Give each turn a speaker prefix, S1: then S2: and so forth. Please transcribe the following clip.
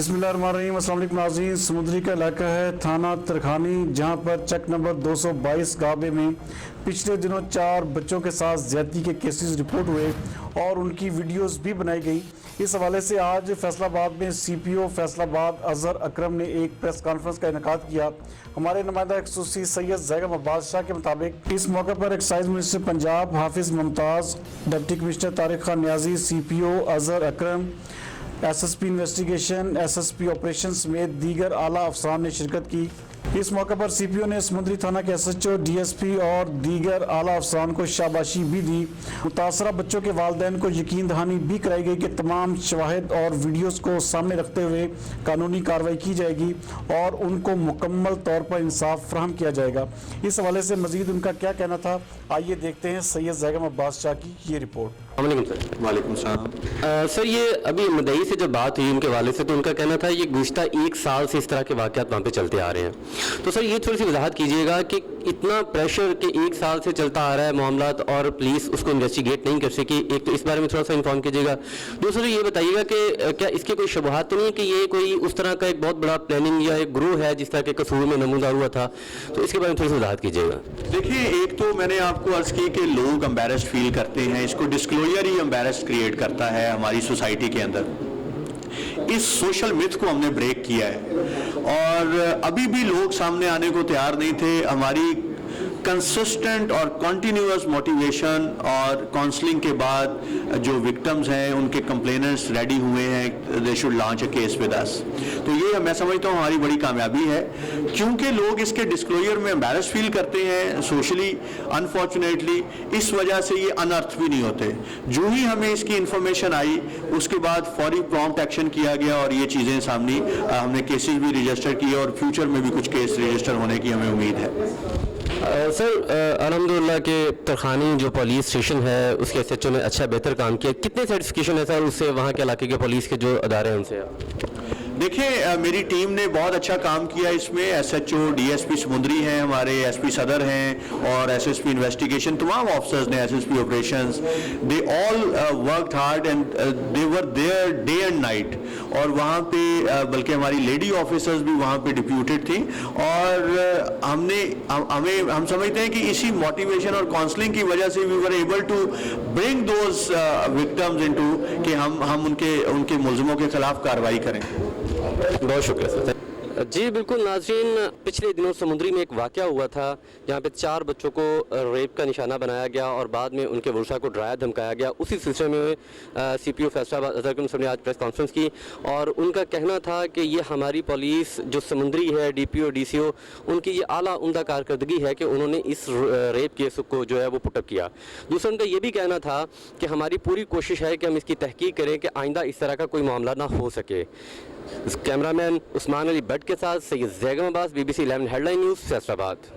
S1: بسم اللہ الرحمن الرحیم۔ السلام علیکم ناظرین، سمندری کا علاقہ ہے تھانہ ترکھانی، جہاں پر چک نمبر 222 گابے میں پچھلے دنوں 4 بچوں کے ساتھ زیادتی کے کیسز رپورٹ ہوئے اور ان کی ویڈیوز بھی بنائی گئی۔ اس حوالے سے آج فیصل آباد میں سی پی او فیصل آباد اظہر اکرم نے ایک پریس کانفرنس کا انعقاد کیا۔ ہمارے نمائندہ خصوصی سید زیغم عباس شاہ کے مطابق اس موقع پر excise minister Punjab Hafiz Mumtaz, deputy commissioner Tariq Khan Niazi, C P O Azhar Akram, S S P investigation, S S P operation سمیت دیگر اعلیٰ افسران نے شرکت کی۔ اس موقع پر سی پی او نے سمندری تھانہ کے S H O, D S P اور دیگر اعلیٰ افسران کو شاباشی بھی دی۔ متاثرہ بچوں کے والدین کو یقین دہانی بھی کرائی گئی کہ تمام شواہد اور ویڈیوز کو سامنے رکھتے ہوئے قانونی کارروائی کی جائے گی اور ان کو مکمل طور پر انصاف فراہم کیا جائے گا۔ اس حوالے سے مزید ان کا کیا کہنا تھا، آئیے دیکھتے ہیں سید زیغم عباس شاہ کی یہ رپورٹ۔
S2: السلام علیکم سر۔
S3: وعلیکم السلام۔
S2: سر یہ ابھی مدعی سے جب بات ہوئی ان کے والد سے تو ان کا کہنا تھا یہ گزشتہ 1 سال سے اس طرح کے واقعات وہاں پہ چلتے آ رہے ہیں، تو سر یہ تھوڑی سی وضاحت کیجیے گا کہ اتنا پریشر کہ 1 سال سے چلتا آ رہا ہے معاملات اور پولیس اس کو انویسٹیگیٹ نہیں کر سکی، ایک تو اس بارے میں تھوڑا سا انفارم کیجیے گا۔ دوسرا یہ بتائیے گا کہ کیا اس کے کوئی شبہات تو نہیں کہ یہ کوئی اس طرح کا ایک بہت بڑا پلاننگ یا ایک گروہ ہے جس طرح کے قصور میں نمودار ہوا تھا، تو اس کے بارے میں تھوڑی سی وضاحت کیجیے گا۔
S3: دیکھیے، ایک تو میں نے آپ کو عرض کی کہ لوگ امبیرسڈ فیل کرتے ہیں، اس کو ڈسکلوجر ہی امبیرسڈ کریٹ کرتا ہے ہماری سوسائٹی کے اندر۔ اس سوشل میتھ کو ہم نے بریک کیا ہے اور ابھی بھی لوگ سامنے آنے کو تیار نہیں تھے۔ ہماری کنسسٹنٹ اور کنٹینیوس موٹیویشن اور کاؤنسلنگ کے بعد جو وکٹمز ہیں ان کے کمپلیننٹس ریڈی ہوئے ہیں، they should launch a case with us. تو یہ میں سمجھتا ہوں ہماری بڑی کامیابی ہے، کیونکہ لوگ اس کے ڈسکلوجر میں امبیرس فیل کرتے ہیں سوشلی، انفارچونیٹلی اس وجہ سے یہ انرتھ بھی نہیں ہوتے۔ جو ہی ہمیں اس کی انفارمیشن آئی اس کے بعد فوری پرومپٹ ایکشن کیا گیا اور یہ چیزیں سامنے ہم نے کیسز بھی رجسٹر کیے اور فیوچر میں بھی کچھ کیس رجسٹر ہونے کی ہمیں امید ہے۔
S2: سر الحمدللہ کہ ترکھانی جو پولیس اسٹیشن ہے اس کے ایس ایچ او نے اچھا بہتر کام کیا، کتنے سیٹسفیکیشن ہے سر اس سے وہاں کے علاقے کے پولیس کے جو ادارے ہیں ان سے؟
S3: دیکھیں، میری ٹیم نے بہت اچھا کام کیا اس میں۔ S H O, D S P Samundri ہیں، ہمارے ایس پی صدر ہیں اور ایس ایس پی انویسٹیگیشن، تمام آفیسرز نے، S S P operations, they all worked hard and they were there day and night. اور وہاں پہ بلکہ ہماری لیڈی آفیسرز بھی وہاں پہ ڈپیوٹیڈ تھیں اور ہم سمجھتے ہیں کہ اسی موٹیویشن اور کاؤنسلنگ کی وجہ سے we were able to bring those victims into کہ ہم ان کے ملزموں کے خلاف کارروائی کریں۔
S2: بہت شکریہ سر۔ جی بالکل ناظرین، پچھلے دنوں سمندری میں ایک واقعہ ہوا تھا جہاں پہ 4 بچوں کو ریپ کا نشانہ بنایا گیا اور بعد میں ان کے ورثاء کو ڈرایا دھمکایا گیا۔ اسی سلسلے میں سی پی او فیصل آباد اظہر اکرم صاحب نے آج پریس کانفرنس کی اور ان کا کہنا تھا کہ یہ ہماری پولیس جو سمندری ہے، ڈی پی او، ڈی سی او، ان کی یہ اعلیٰ عمدہ کارکردگی ہے کہ انہوں نے اس ریپ کیس کو جو ہے وہ پٹ اپ کیا۔ دوسرا ان کا یہ بھی کہنا تھا کہ ہماری پوری کوشش ہے کہ ہم اس کی تحقیق کریں کہ آئندہ اس طرح کا کوئی معاملہ نہ ہو سکے۔ کیمرہ مین عثمان علی بٹ کے ساتھ Syed Zaigham Abbas, BBC 11 headline news, Faisal آباد۔